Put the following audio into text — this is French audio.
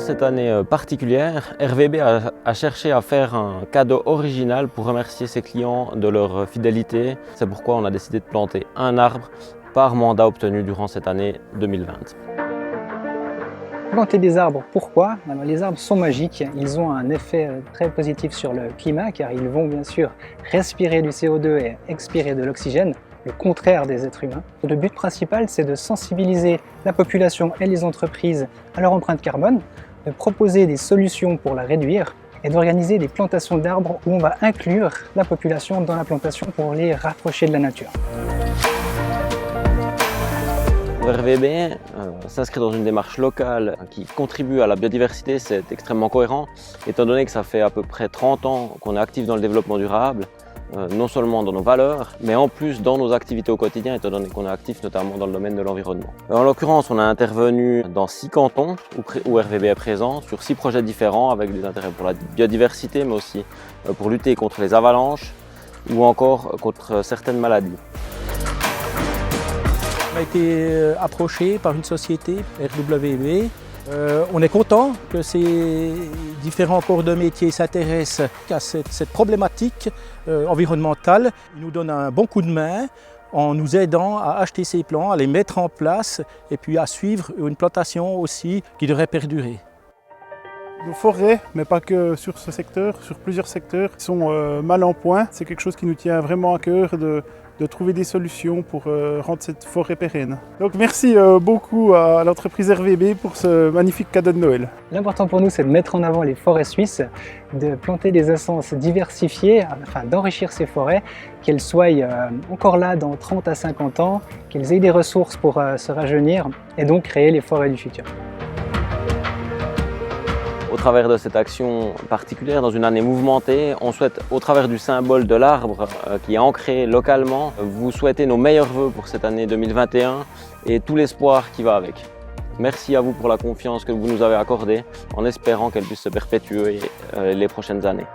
cette année particulière, RVB a cherché à faire un cadeau original pour remercier ses clients de leur fidélité. C'est pourquoi on a décidé de planter un arbre par mandat obtenu durant cette année 2020. Planter des arbres, pourquoi? Alors, les arbres sont magiques, ils ont un effet très positif sur le climat car ils vont bien sûr respirer du CO2 et expirer de l'oxygène, le contraire des êtres humains. Le but principal, c'est de sensibiliser la population et les entreprises à leur empreinte carbone, de proposer des solutions pour la réduire et d'organiser des plantations d'arbres où on va inclure la population dans la plantation pour les rapprocher de la nature. RVB s'inscrit dans une démarche locale qui contribue à la biodiversité, c'est extrêmement cohérent, étant donné que ça fait à peu près 30 ans qu'on est actif dans le développement durable, non seulement dans nos valeurs, mais en plus dans nos activités au quotidien, étant donné qu'on est actif notamment dans le domaine de l'environnement. En l'occurrence, on a intervenu dans 6 cantons où RVB est présent, sur 6 projets différents avec des intérêts pour la biodiversité, mais aussi pour lutter contre les avalanches ou encore contre certaines maladies. On a été approché par une société, RWB. On est content que ces différents corps de métier s'intéressent à cette problématique environnementale. Ils nous donnent un bon coup de main en nous aidant à acheter ces plants, à les mettre en place et puis à suivre une plantation aussi qui devrait perdurer. Nos forêts, mais pas que sur ce secteur, sur plusieurs secteurs, sont mal en point. C'est quelque chose qui nous tient vraiment à cœur de trouver des solutions pour rendre cette forêt pérenne. Donc merci beaucoup à l'entreprise RVB pour ce magnifique cadeau de Noël. L'important pour nous, c'est de mettre en avant les forêts suisses, de planter des essences diversifiées afin d'enrichir ces forêts, qu'elles soient encore là dans 30 à 50 ans, qu'elles aient des ressources pour se rajeunir et donc créer les forêts du futur. Au travers de cette action particulière, dans une année mouvementée, on souhaite, au travers du symbole de l'arbre qui est ancré localement, vous souhaiter nos meilleurs vœux pour cette année 2021 et tout l'espoir qui va avec. Merci à vous pour la confiance que vous nous avez accordée, en espérant qu'elle puisse se perpétuer les prochaines années.